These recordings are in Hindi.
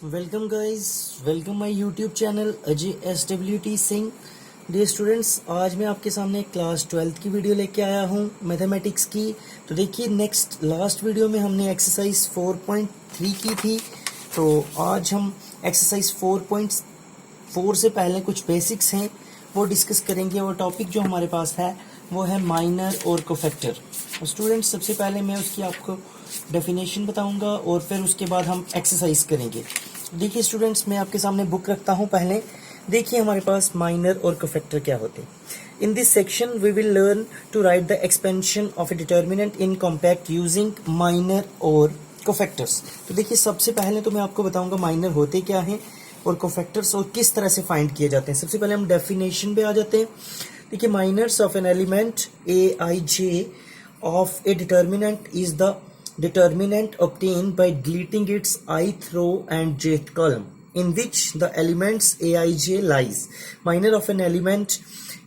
Welcome guys, welcome my YouTube channel Ajay SWT Singh. Dear students, आज मैं आपके सामने क्लास 12th की वीडियो लेके आया हूँ मैथमेटिक्स की। तो देखिए, लास्ट वीडियो में हमने एक्सरसाइज 4.3 की थी। तो आज हम एक्सरसाइज 4.4 से पहले कुछ बेसिक्स हैं वो डिस्कस करेंगे। और टॉपिक जो हमारे पास है वो है माइनर और कोफैक्टर। स्टूडेंट्स, सबसे पहले मैं उसकी आपको डेफिनेशन बताऊंगा और फिर उसके बाद हम एक्सरसाइज करेंगे। देखिए स्टूडेंट्स, मैं आपके सामने बुक रखता हूं। पहले देखिए हमारे पास माइनर और कोफैक्टर क्या होते हैं। In this section we will learn to write the expansion of a determinant in compact using minor और कोफैक्टर्स। तो देखिए, सबसे पहले तो मैं आपको बताऊंगा माइनर होते क्या हैं और कोफैक्टर्स और किस तरह से फाइंड किए जाते हैं। सबसे पहले हम डेफिनेशन पे आ जाते हैं। देखिए, minors of an element Aij of a determinant is the determinant obtained by deleting its ith row and jth column in which the elements Aij lies. Minor of an element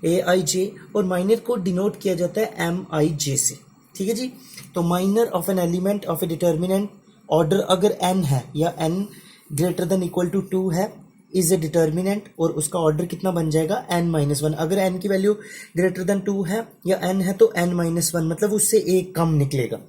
Aij और माइनर को डिनोट किया जाता है Mij से। ठीक है जी। तो minor of an element of a determinant, order अगर n है या n greater than equal to 2 है, इज ए डिटर्मिनेंट और उसका ऑर्डर कितना बन जाएगा n-1। अगर n की वैल्यू ग्रेटर देन 2 है या n है तो n-1, मतलब उससे एक कम निकलेगा।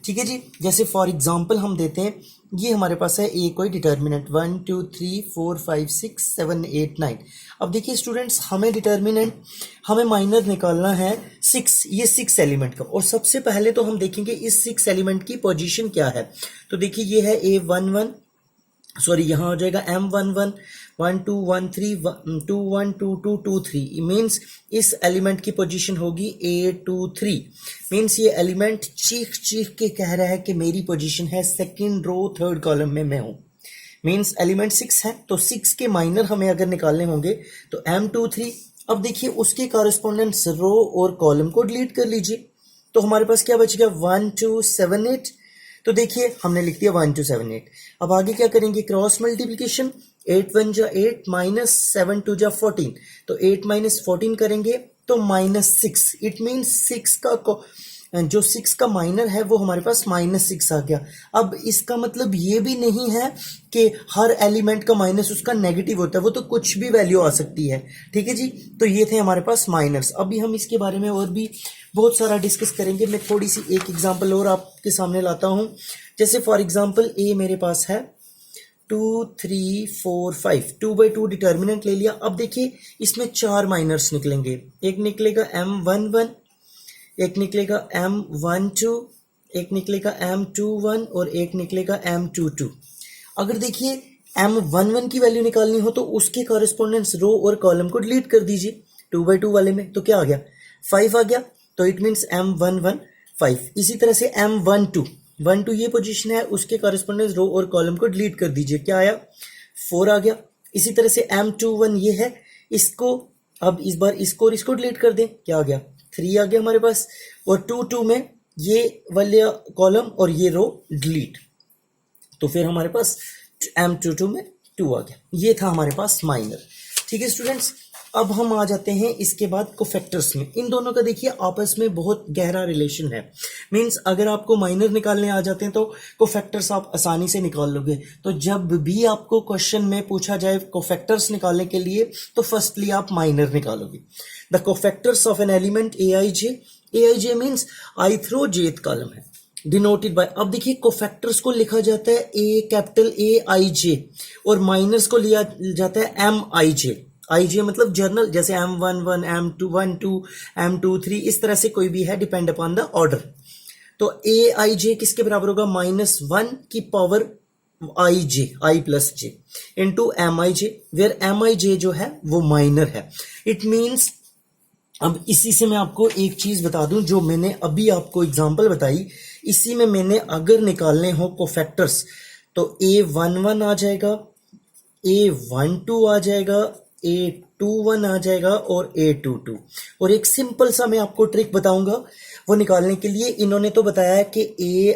ठीक है जी। जैसे फॉर एग्जांपल हम देते हैं, ये हमारे पास है ए कोई डिटर्मिनेंट 1 2 3 4 5 6 7 8 9। अब देखिए स्टूडेंट्स, हमें माइनर निकालना है 6, ये 6 एलिमेंट का। और सबसे पहले तो हम देखेंगे इस 6 एलिमेंट की पोजीशन क्या है। तो देखिए, ये है A11, सॉरी यहाँ हो जाएगा M11 1 2 1 3 2 1 2 2 2 3। मीन्स इस एलिमेंट की पोजीशन होगी A23। मीन्स ये एलिमेंट चीख के कह रहा है कि मेरी पोजीशन है सेकंड रो थर्ड कॉलम में मैं हूँ। मीन्स एलिमेंट 6 है, तो 6 के माइनर हमें अगर निकालने होंगे तो M23। अब देखिए, उसके कॉरेस्पोंडेंट्स रो और कॉलम को डिलीट कर लीजिए। तो हमारे पास क्या बचेगा 1 2 7 8। तो देखिए, हमने लिख दिया 1 2 7 8। अब आगे क्या करेंगे, क्रॉस मल्टीप्लिकेशन। 8 1 जा 8 माइनस 7 2 जा 14। तो 8 माइनस 14 करेंगे तो -6। इट मीन्स 6 का जो 6 का माइनर है वो हमारे पास -6 आ गया। अब इसका मतलब ये भी नहीं है कि हर एलिमेंट का माइनस उसका नेगेटिव होता है, वो तो कुछ भी वैल्यू आ सकती है। ठीक है जी। तो ये थे हमारे पास माइनर्स। अभी हम इसके बारे में और भी बहुत सारा डिस्कस करेंगे। मैं थोड़ी सी एक एग्जांपल और आपके सामने लाता हूं। जैसे फॉर एग्जांपल ए मेरे पास है 2 3 4 5, 2/2 डिटर्मिनेंट ले लिया। अब देखिए, इसमें 4 माइनर्स निकलेंगे। एक निकलेगा M11, एक निकलेगा M12, एक निकलेगा M21 और एक निकलेगा M22। अगर देखिए M11 की वैल्यू निकालनी हो तो उसके कॉरेस्पोंडेंट्स रो और कॉलम को डिलीट कर दीजिए। 2/2 वाले में तो क्या आ गया, 5 आ गया। तो इट मीन्स M11 5। इसी तरह से M12 ये पोजीशन है, उसके कॉरेस्पोंडेंट्स रो और कॉलम को डिलीट कर दीजिए। क्या आया, 4 आ गया। इसी तरह से M21 ये है, इसको अब इस बार इसको और इसको डिलीट कर दें। क्या आ गया, 3 आ गया हमारे पास। और 2 में ये वाले कॉलम और ये रो डिलीट, तो फिर हमारे पास M22 में 2 आ गया। ये था हमारे पास माइनर। ठीक है स्टूडेंट्स, अब हम आ जाते हैं इसके बाद कोफैक्टर्स में। इन दोनों का देखिए आपस में बहुत गहरा रिलेशन है। मींस अगर आपको माइनर निकालने आ जाते हैं तो कोफैक्टर्स आप आसानी से निकाल लोगे। तो जब भी आपको क्वेश्चन में पूछा जाए कोफैक्टर्स निकालने के लिए, तो फर्स्टली आप माइनर निकालोगे। The cofactors of an element Aij means ith row jth column है, डिनोटेड बाय। अब देखिए, कोफैक्टर्स को लिखा जाता है कैपिटल Aij और माइनर्स को लिया जाता है Mij। Ij मतलब जर्नल, जैसे M11 M12 M23, इस तरह से कोई भी है, डिपेंड अपॉन द ऑर्डर। तो Aij किसके बराबर होगा, -1 की power I plus j into Mij, where Mij जो है वो माइनर है। इट मीन्स, अब इसी से मैं आपको एक चीज बता दूं, जो मैंने अभी आपको एग्जांपल बताई, इसी में मैंने अगर निकालने हो कोफैक्टर्स तो A11 आ जाएगा, A12 आ जाएगा, A21 आ जाएगा और A22। और एक सिंपल सा मैं आपको ट्रिक बताऊंगा वो निकालने के लिए। इन्होंने तो बताया है कि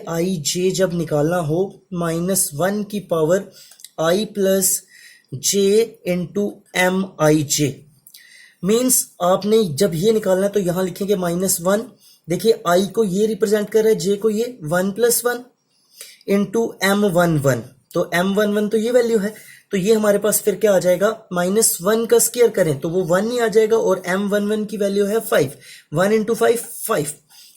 Aij जब निकालना हो -1 की power I plus j into Mij। Means आपने जब ये निकालना है तो यहां लिखेंगे -1। देखिए, I को ये रिप्रेजेंट कर रहा है, j को ये 1 + 1 इंटू M11। तो m11 तो ये वैल्यू है, तो ये हमारे पास फिर क्या आ जाएगा, -1 का स्क्वायर करें तो वो 1 ही आ जाएगा, और m11 की वैल्यू है 5, 1 इंटू 5 5,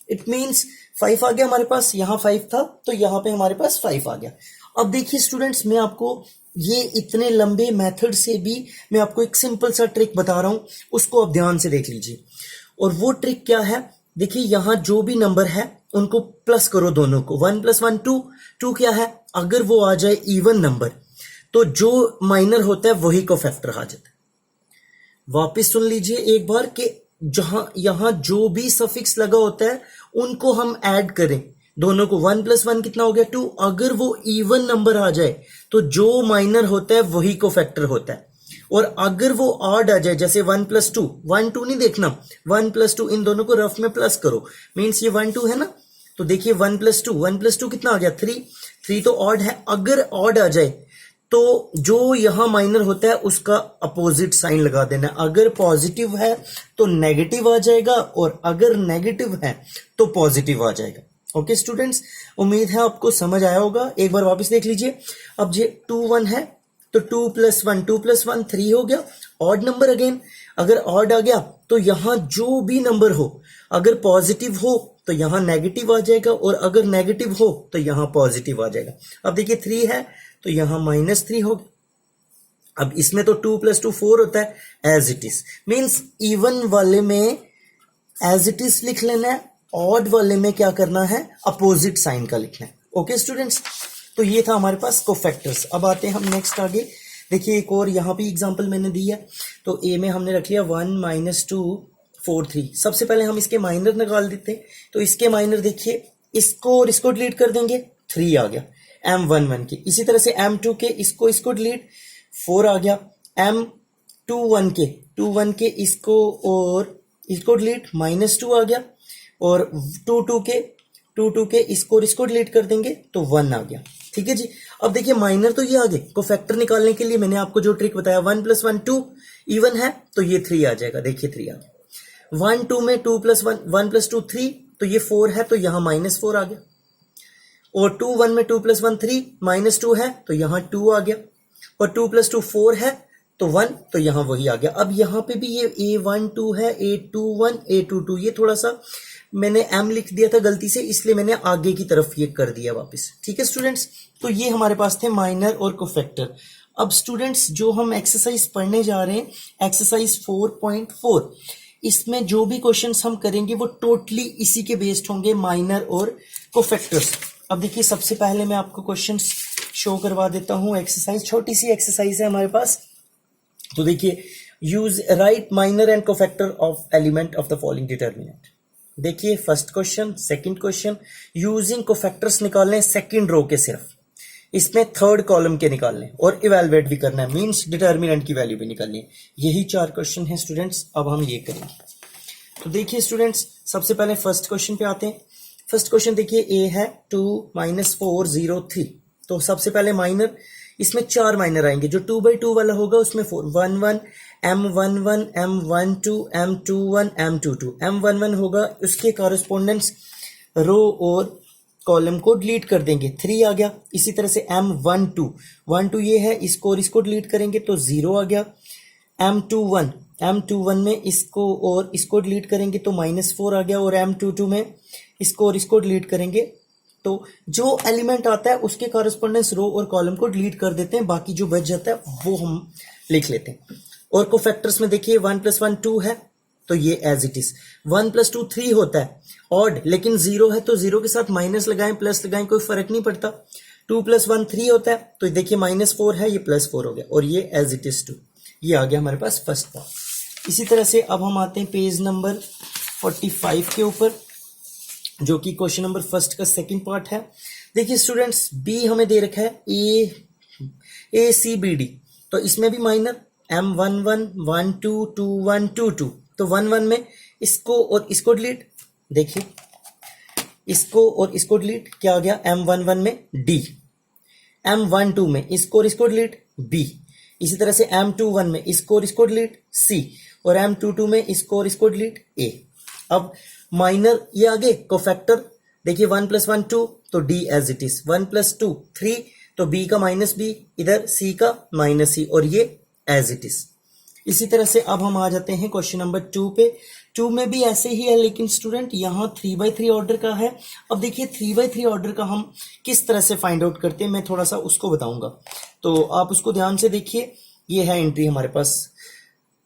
इट मीन्स 5 आ गया हमारे पास, यहाँ 5 था तो यहाँ पे हमारे पास 5 आ गया। अब देखिए स्टूडेंट्स, मैं आपको ये इतने लंबे मेथड से भी मैं आपको एक सिंपल सा ट्रिक बता रहा हूं, उसको आप ध्यान से देख लीजिए। और वो ट्रिक क्या है, देखिए यहां जो भी नंबर है उनको प्लस करो दोनों को, 1 + 1 2, 2 क्या है, अगर वो आ जाए इवन नंबर तो जो माइनर होता है वही को फैक्टर आ जाता है। वापिस सुन लीजिए एक बार कि जहां यहां जो भी सफिक्स लगा होता है उनको हम ऐड करें, दोनों को, 1 + 1 कितना हो गया 2, अगर वो इवन नंबर आ जाए तो जो माइनर होता है वही को फैक्टर होता है। और अगर वो ऑड आ जाए, जैसे 1 + 2, 1 2 नहीं देखना, 1 + 2, इन दोनों को रफ में प्लस करो, मीन्स ये 1 2 है ना, तो देखिए 1 + 2, 1 + 2 कितना आ गया 3, 3 तो ऑड है, अगर ऑड आ जाए तो जो यहां माइनर होता है उसका अपोजिट साइन लगा देना, अगर पॉजिटिव है तो नेगेटिव आ जाएगा, और अगर नेगेटिव है तो पॉजिटिव आ जाएगा। ओके स्टूडेंट्स, उम्मीद है आपको समझ आया होगा। एक बार वापस देख लीजिए, अब ये 2 1 है तो 2 + 1 2 + 1 3 हो गया, ऑड नंबर अगेन, अगर ऑड आ गया तो यहां जो भी नंबर हो अगर पॉजिटिव हो तो यहां नेगेटिव आ जाएगा, और अगर नेगेटिव हो तो यहां पॉजिटिव आ जाएगा। अब देखिए 3 है तो यहां -3 हो गया। अब इसमें तो 2 + 2 4 होता है as it is, means even वाले में एज इट इज लिख लेना है, ऑड वाले में क्या करना है, अपोजिट साइन का लिखना है। ओके स्टूडेंट्स, तो ये था हमारे पास कोफैक्टर्स। अब आते हैं हम नेक्स्ट आगे, देखिए एक और यहाँ भी एग्जांपल मैंने दी है, तो ए में हमने रख लिया 1 - 2 4 3। सबसे पहले हम इसके माइनर निकाल देते हैं, तो इसके माइनर देखिए, इसको और इसको डिलीट कर देंगे, 3 आ गया m11 के, इसी तरह से m2 के इसको डिलीट, 4 आ गया, m21 के इसको डिलीट, -2 आ गया, और 2 के इसको डिलीट कर देंगे तो 1 आ गया। ठीक है जी, अब देखिए माइनर तो ये आगे को फैक्टर निकालने के लिए मैंने आपको जो ट्रिक बताया, 1 + 1 2, इवन है तो ये 3 आ जाएगा, देखिए 3 आ गया। 1 2 में 2 + 1 1 + 2 3, तो ये 4 है तो यहां -4 आ गया, और 2 1 में 2 + 1 3, -2 है तो यहां 2 आ गया, और 2 + 2 4 है तो 1, तो यहां वही आ गया। अब यहां पे भी ये A12 है, A21 A22, ये थोड़ा सा मैंने m लिख दिया था गलती से, इसलिए मैंने आगे की तरफ ये कर दिया वापस। ठीक है स्टूडेंट्स, तो ये हमारे पास थे माइनर और कोफैक्टर। अब स्टूडेंट्स जो हम एक्सरसाइज पढ़ने जा रहे हैं, एक्सरसाइज 4.4, इसमें जो भी क्वेश्चंस हम करेंगे वो टोटली इसी के बेस्ड होंगे, माइनर और कोफैक्टर्स। अब देखिए सबसे पहले मैं आपको क्वेश्चंस शो करवा देता हूं, एक्सरसाइज, छोटी सी एक्सरसाइज है हमारे पास। तो देखिए, use right minor and cofactor of element of the following determinant. देखिए first question, second question, using cofactors निकालने सेकंड रो के, सिर्फ इसमें थर्ड कॉलम के निकालने, और इवेलुएट भी करना है, मींस डिटर्मिनेंट की वैल्यू भी निकालनी है। यही 4 क्वेश्चन है स्टूडेंट्स, अब हम ये करेंगे। तो देखिए स्टूडेंट्स, सबसे पहले फर्स्ट क्वेश्चन पे आते हैं। फर्स्ट क्वेश्चन देखिए, ए है 2 - 4 0 3, तो सबसे पहले माइनर, इसमें 4 माइनर आएंगे, जो 2/2 वाला होगा उसमें 4 1 1 m11 m12 m21 m22, m11 होगा, उसके कॉरेस्पोंडेंस रो और कॉलम को डिलीट कर देंगे, 3 आ गया। इसी तरह से m12 ये है, इसको और इसको डिलीट करेंगे तो 0 आ गया। m21 में इसको और इसको डिलीट करेंगे तो -4 आ गया, और m22 में इसको और इसको डिलीट करेंगे तो जो एलिमेंट आता है उसके कॉरेस्पोंडेंस रो और कॉलम को डिलीट कर देते हैं, बाकी जो बच जाता है वो हम लिख लेते हैं। और कोफैक्टर्स में देखिए 1 + 1 2 है तो ये एज इट इज, 1 + 2 3 होता है ऑड, लेकिन 0 है तो 0 के साथ माइनस लगाएं प्लस लगाएं कोई फर्क नहीं पड़ता। 2 + 1 3 होता है, तो देखिए -4 है, ये +4 हो गया, और ये एज इट इज 2, ये आ गया हमारे पास फर्स्ट पार्ट। इसी तरह से अब हम आते हैं पेज नंबर 45 के ऊपर, जो कि क्वेश्चन नंबर फर्स्ट का सेकंड पार्ट है। देखिए स्टूडेंट्स, बी हमें दे रखा है ACBD, तो इसमें भी माइनर m11 1 2 2 1 2 2, तो 1 1 में इसको और इसको डिलीट, देखिए इसको और इसको डिलीट, क्या आ गया, m11 में D, m12 में इसको और इसको डिलीट B, इसी तरह से m21 में इसको और इसको डिलीट C, और m22 में इसको और इसको डिलीट A। अब माइनर ये आगे कोफैक्टर, देखिए 1 + 1 2, तो D एज इट इज, 1 + 2 3, तो बी का माइनस बी, इधर सी का माइनस सी, और ये एज इट इज। इसी तरह से अब हम आ जाते हैं क्वेश्चन नंबर 2 पे। 2 में भी ऐसे ही है, लेकिन स्टूडेंट यहाँ 3/3 ऑर्डर का है। अब देखिए 3/3 ऑर्डर का हम किस तरह से फाइंड आउट करते हैं, मैं थोड़ा सा उसको बताऊंगा, तो आप उसको ध्यान से देखिए। ये है एंट्री हमारे पास,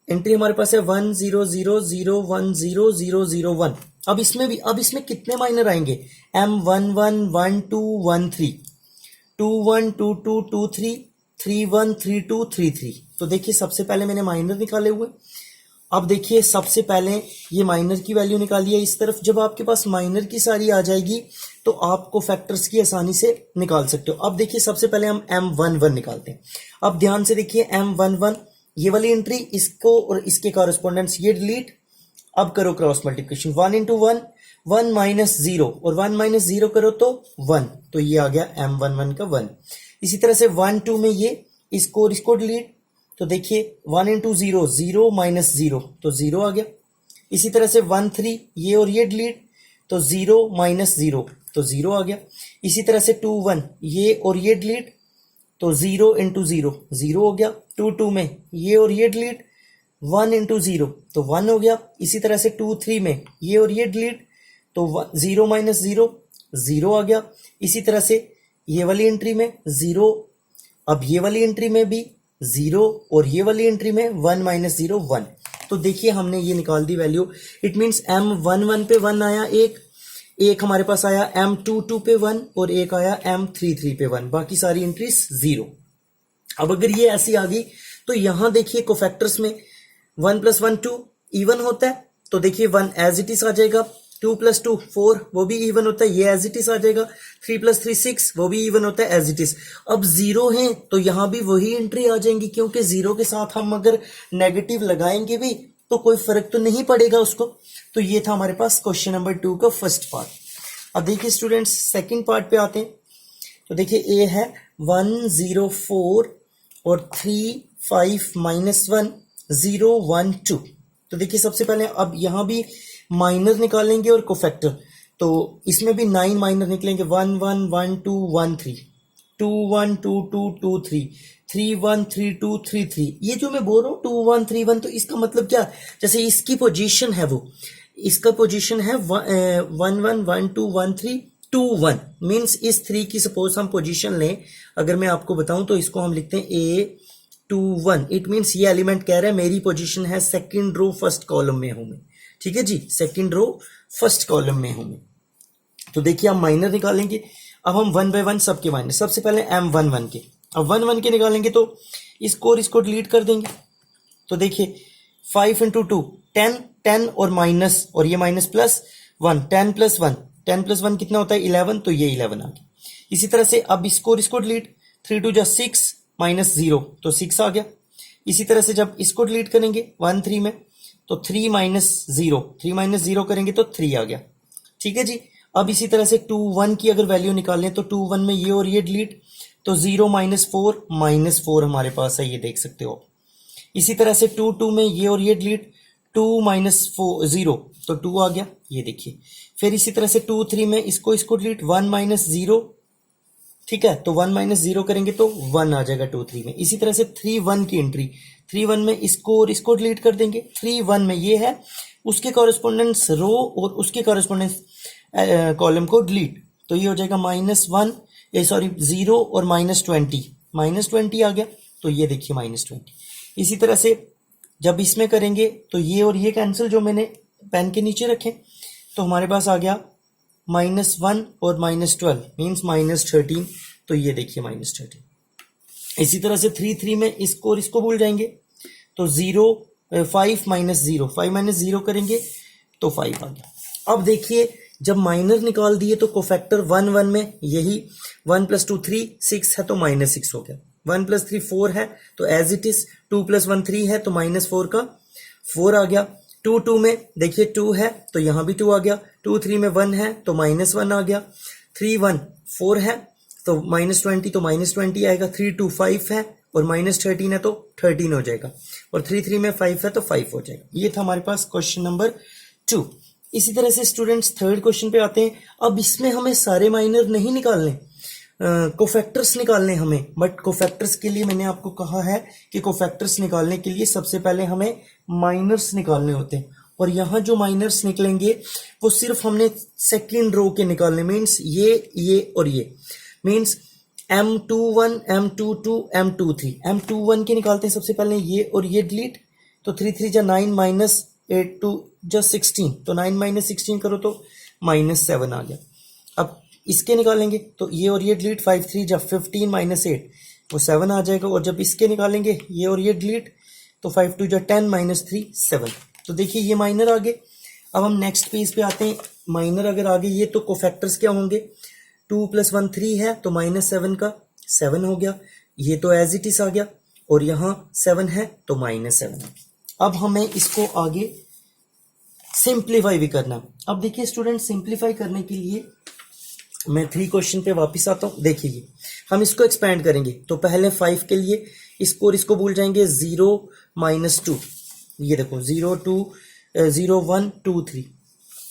एंट्री हमारे पास है 1 0 0 0 1 0 0 0 1। अब इसमें कितने माइनर आएंगे, M1 1 1 2 1 3, 2 1 2 2 2 3, 3 1 3 2 3 3। तो देखिए सबसे पहले मैंने माइनर निकाले हुए। अब देखिए सबसे पहले ये माइनर की वैल्यू निकाली है इस तरफ। जब आपके पास माइनर की सारी आ जाएगी तो आपको फैक्टर्स की आसानी से निकाल सकते हो। अब देखिए सबसे पहले हम M11 निकालते हैं। अब ध्यान से देखिए M11, ये वाली एंट्री, इसको और इसके कॉरेस्पॉन्डेंस ये डिलीट। अब करो क्रॉस मल्टीप्लिकेशन, 1 इंटू 1 1 माइनस 0, और 1 माइनस 0 करो तो 1, तो ये आ गया M11 का 1। इसी तरह से 1 2 में ये इसको और इसको डिलीट, तो देखिए 1 इंटू 0 0 माइनस 0, तो 0 आ गया। इसी तरह से 1 3, ये और ये डिलीट, तो 0 माइनस 0, तो 0 आ गया। इसी तरह से 2 1, ये और ये डिलीट, तो 0 इंटू 0 0 हो गया। 2 2 में ये और ये डिलीट, 1 इंटू 0 तो 1 हो गया। इसी तरह से 2 3 में ये और ये डिलीट, तो 0 माइनस 0 0 आ गया। इसी तरह से ये वाली एंट्री में 0, अब ये वाली एंट्री में भी 0, और ये वाली एंट्री में 1 माइनस 0 1। तो देखिए हमने ये निकाल दी वैल्यू। इट मीन्स M11 पे 1 आया, एक हमारे पास आया M22 पे 1, और एक आया M33 पे 1, बाकी सारी एंट्रीज 0। अब अगर ये ऐसी आ गई तो यहां देखिए कोफैक्टर्स में 1 + 1 2 इवन होता है, तो देखिए 1 एज इट इज आ जाएगा। 2 + 2 4, वो भी इवन होता है, ये एज इट इज आ जाएगा। 3 + 3 6, वो भी इवन होता है एज इट इज। अब 0 है तो यहां भी वही एंट्री आ जाएंगी, क्योंकि 0 के साथ हम अगर नेगेटिव लगाएंगे भी तो कोई फर्क तो नहीं पड़ेगा उसको। तो ये था हमारे पास क्वेश्चन नंबर 2 का फर्स्ट पार्ट। अब देखिए स्टूडेंट्स सेकंड पार्ट पे आते हैं। तो देखिए ए है 1 0 4 और 3 5 -1 0 1 2। तो देखिए सबसे पहले अब यहां भी माइनर निकालेंगे और कोफैक्टर, तो इसमें भी 9 माइनर निकलेंगे। 1 1 1 2 1 3, 2 1 2 2 2 3, 3 1 3 2 3 3। ये जो मैं बोल रहा हूँ 2 1 3 1, तो इसका मतलब क्या, जैसे इसकी पोजीशन है, वो इसका पोजीशन है 1 1 1 2 1 3 2 1। मीन्स इस 3 की सपोज हम पोजीशन लें, अगर मैं आपको बताऊं तो इसको हम लिखते हैं A 2 1। इट मीन्स ये एलिमेंट कह रहा है मेरी पोजीशन है सेकंड रो फर्स्ट कॉलम में हूं मैं, ठीक है जी, सेकंड रो फर्स्ट कॉलम में हूं मैं। तो देखिए हम माइनर निकालेंगे। अब हम 1 बाय 1 सबके माइनर, सबसे पहले M11 के, अब 1 1 के निकालेंगे तो इसको और इसको डिलीट कर देंगे। तो देखिए 5 इंटू 2 10 10, और माइनस, और ये माइनस प्लस 1, 10 + 1 10 + 1 कितना होता है 11, तो ये 11 आ गया। इसी तरह से अब इसको और इसको डिलीट, 3 2 जा 6 -0, तो 6 आ गया। इसी तरह से जब इसको डिलीट करेंगे 1 3 में, तो 3 -0, 3 -0 करेंगे तो 3 आ गया, ठीक है जी। अब इसी तरह से 2 1 की अगर वैल्यू निकालें तो 2 1 में ये और ये डिलीट, तो 0 -4 -4 हमारे पास है, ये देख सकते हो। इसी तरह से 2 2 में ये और ये डिलीट, 2 -4 0, तो 2 आ गया, ये देखिए। फिर इसी तरह से 2 3 में इसको डिलीट, 1 -0, ठीक है, तो 1 -0 करेंगे तो 1 आ जाएगा 2 3 में। इसी तरह से 3 1 की एंट्री, 3 1 में इसको और इसको डिलीट कर देंगे। 3 1 में ये है, उसके कॉरेस्पॉन्डेंस रो और उसके कॉरेस्पॉन्डेंस कॉलम को डिलीट, तो ये हो जाएगा -1, ये सॉरी 0 और -20 -20 आ गया, तो ये देखिए -20। इसी तरह से जब इसमें करेंगे तो ये और ये कैंसिल, जो मैंने पेन के नीचे रखे, तो हमारे पास आ गया -1 और -12 मीन्स -13, तो ये देखिए -13। इसी तरह से 3 3 में इसको और इसको भूल जाएंगे, तो 0 5 -0 5 -0 करेंगे तो 5 आ गया। अब देखिए जब माइनर निकाल दिए तो कोफैक्टर 1 1 में यही 1 + 2 3 6 है, तो -6 हो गया। 1 + 3 4 है, तो एज इट इज। 2 + 1 3 है, तो -4 का 4 आ गया। 2 2 में देखिए 2 है, तो यहाँ भी 2 आ गया। 2 3 में 1 है, तो -1 आ गया। 3 1 4 है, तो -20, तो -20 आएगा। 3 2 5 है, और -13 है, तो 13 हो जाएगा। और 3 3 में 5 है, तो 5 हो जाएगा। ये था हमारे पास क्वेश्चन नंबर 2। इसी तरह से स्टूडेंट्स थर्ड क्वेश्चन पे आते हैं। अब इसमें हमें सारे माइनर नहीं निकालने, कोफैक्टर्स निकालने हमें, बट कोफैक्टर्स के लिए मैंने आपको कहा है कि कोफैक्टर्स निकालने के लिए सबसे पहले हमें माइनर्स निकालने होते हैं, और यहाँ जो माइनर्स निकलेंगे वो सिर्फ हमने सेकेंड रो के निकालने, मीन्स ये और ये, means M21 M22 M23, M21 के निकालते हैं सबसे पहले ये और ये डिलीट, तो 3 3 जा 9 माइनस 8 2 जा 16, तो 9 माइनस 16 करो तो -7 आ गया। अब इसके निकालेंगे तो ये और ये डिलीट, 5 3 जा 15 माइनस 8 वो 7 आ जाएगा, और जब इसके निकालेंगे ये और ये डिलीट तो 5 2 जा 10 माइनस 3 7। तो देखिए ये माइनर आ गए। अब हम नेक्स्ट पेज पे आते हैं। माइनर अगर आ गए ये तो कोफैक्टर्स क्या होंगे, 2 + 1 3 है तो -7 का 7 हो गया, ये तो एज इट इज आ गया, और यहाँ 7 है तो -7। अब हमें इसको आगे सिंप्लीफाई भी करना। अब देखिए स्टूडेंट, सिंप्लीफाई करने के लिए मैं 3 क्वेश्चन पे वापस आता हूँ। देखिए हम इसको एक्सपेंड करेंगे, तो पहले 5 के लिए इसको और इसको भूल जाएंगे, 0 - 2, ये देखो 0 2 0 1 2 3,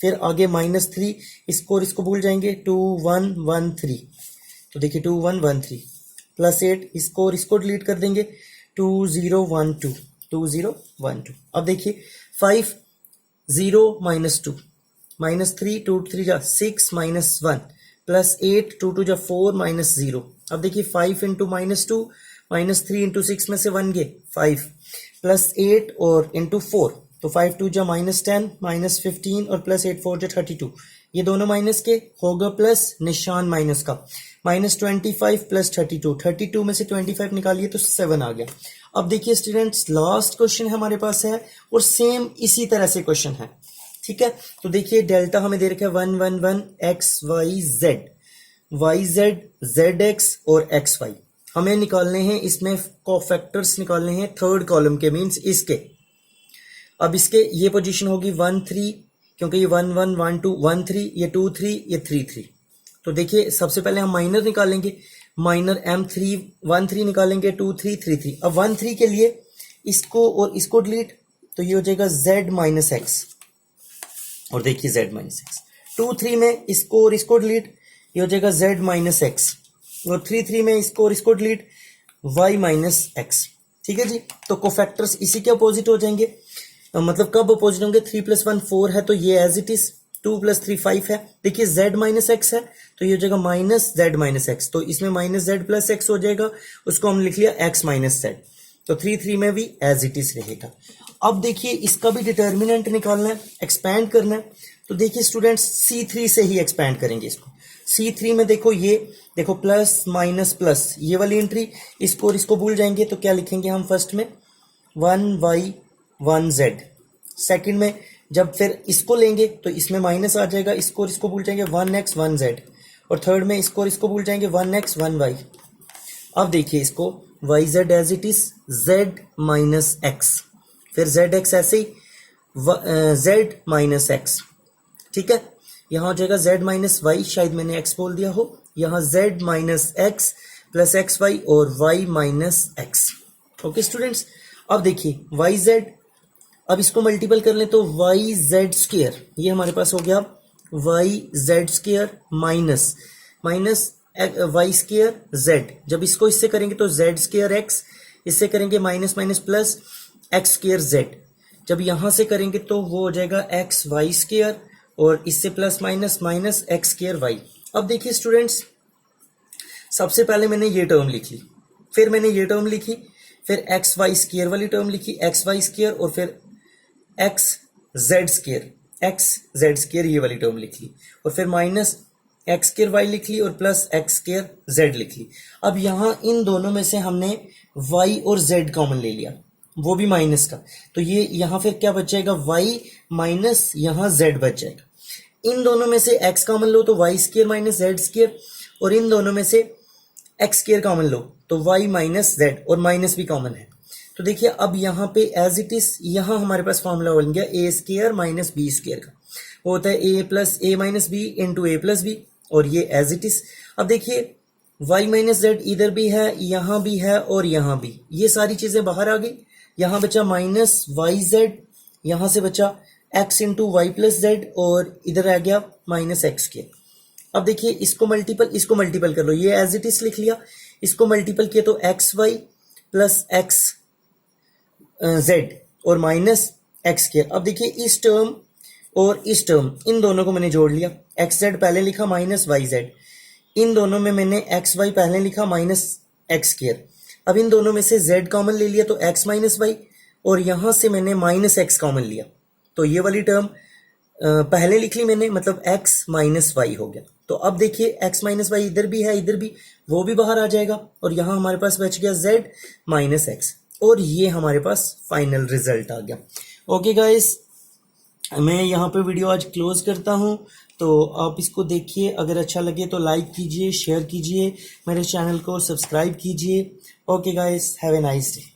फिर आगे -3, इसको और इसको भूल जाएंगे, 2 1 1 3, तो देखिए 2 1 1 3, +8, इसको और इसको डिलीट कर देंगे, 2 0 1 2 2 0 1 2। अब देखिए 5 0 - 2 -3 2 3 जा 6 -1 +8 2 2 जा 4 -0। अब देखिए 5 × -2 -3 × 6 में से 1 गए 5 +8 और × 4, तो 5 2 जा -10 -15 और +8 4 जा 32, ये दोनों माइनस के होगा, प्लस निशान माइनस का, -25 + 32, 32 में से 25 निकालिए तो 7 आ गया। अब देखिए स्टूडेंट्स, लास्ट क्वेश्चन हमारे पास है और सेम इसी तरह से क्वेश्चन है, ठीक है। तो देखिए डेल्टा हमें दे रखा है 1 1 1 x y z, y z z x और x y हमें निकालने हैं, इसमें कोफैक्टर्स निकालने हैं थर्ड कॉलम के, मींस इसके। अब इसके ये पोजीशन होगी 1 3, क्योंकि ये 1 1 1 2 1 3, ये 2 3, ये 3 3। तो देखिए सबसे पहले हम माइनर निकालेंगे, माइनर M3 1 3 निकालेंगे, 2 3 3 3। अब 1 3 के लिए इसको और इसको डिलीट, तो ये हो जाएगा z - x, और देखिए z - x। 2 3 में इसको और इसको डिलीट, ये हो जाएगा z - x, और 3 3 में इसको और इसको डिलीट, y - x। ठीक है जी, तो कोफैक्टर्स इसी के अपोजिट हो जाएंगे। मतलब कब अपोजिट होंगे, 3 + 1 4 है तो ये एज इट इज, 2 + 3 5 है। देखिए z - x है तो ये हो जाएगा -z - x, तो इसमें -z + x हो जाएगा, उसको हम लिख लिया x - z, तो 3 3 में भी एज इट इज रहेगा। अब देखिए इसका भी डिटर्मिनेंट निकालना है, एक्सपैंड करना है। तो देखिए स्टूडेंट्स, C3 से ही एक्सपैंड करेंगे इसको। C3 में देखो, ये देखो प्लस माइनस प्लस, ये वाली एंट्री, इसको और इसको भूल जाएंगे तो क्या लिखेंगे हम फर्स्ट में 1y 1z, सेकंड में जब फिर इसको लेंगे तो इसमें माइनस आ जाएगा, इसको और इसको भूल जाएंगे 1x 1z, और थर्ड में इसको और इसको भूल जाएंगे 1x 1y। अब देखिए इसको yz as it is, z - x, फिर zx ऐसे ही z - x, ठीक है। यहाँ हो जाएगा z - y, शायद मैंने x बोल दिया हो, यहाँ z - x + xy और y - x। ओके स्टूडेंट्स, अब देखिए yz, अब इसको मल्टीपल कर लें तो yz², ये हमारे पास हो गया yz² माइनस y² z, जब इसको इससे करेंगे तो z² x, इससे करेंगे minus minus plus x² z, जब यहां से करेंगे तो वो हो जाएगा xy², और इससे plus minus minus x² y। अब देखिए स्टूडेंट्स, सबसे पहले मैंने ये टर्म लिखी, फिर मैंने ये टर्म लिखी, फिर xy² वाली टर्म लिखी, xy² और फिर xz² ये वाली टर्म लिख ली, और फिर माइनस x² y लिख ली और प्लस x² z लिख ली। अब यहाँ इन दोनों में से हमने y और z कॉमन ले लिया, वो भी माइनस का, तो ये यहाँ फिर क्या बच जाएगा, y माइनस यहाँ z बच जाएगा। इन दोनों में से x कॉमन लो तो y² माइनस z², और इन दोनों में से x² कॉमन लो तो y माइनस z, और माइनस भी कॉमन है। तो देखिए अब यहाँ पे एज इट इज, यहाँ हमारे पास फॉर्मूला बन गया a² माइनस b² का, वो होता है a plus a minus b into a plus b, और ये एज इट इज। अब देखिए y माइनस z इधर भी है, यहाँ भी है और यहाँ भी, ये सारी चीजें बाहर आ गई। यहाँ बचा माइनस yz, यहाँ से बचा x into y plus z, और इधर आ गया माइनस x²। अब देखिए इसको मल्टीपल कर लो, ये एज इट इज लिख लिया, इसको मल्टीपल किया तो x y plus x z और माइनस एक्स स्क्वायर। अब देखिए इस टर्म और इस टर्म, इन दोनों को मैंने जोड़ लिया, एक्स जेड पहले लिखा माइनस वाई जेड, इन दोनों में मैंने एक्स वाई पहले लिखा माइनस एक्स स्क्वायर। अब इन दोनों में से जेड कॉमन ले लिया तो एक्स माइनस वाई, और यहां से मैंने माइनस एक्स कॉमन लिया तो ये वाली टर्म पहले लिख ली मैंने, मतलब एक्स माइनस वाई हो गया। तो अब देखिए एक्स माइनस वाई इधर भी है, इधर भी, वो भी बाहर आ जाएगा, और यहां हमारे पास बच गया जेड माइनस एक्स, और ये हमारे पास फाइनल रिजल्ट आ गया। ओके गाइस, मैं यहाँ पे वीडियो आज क्लोज करता हूँ, तो आप इसको देखिए, अगर अच्छा लगे तो लाइक कीजिए, शेयर कीजिए, मेरे चैनल को सब्सक्राइब कीजिए। Okay guys, have a nice day.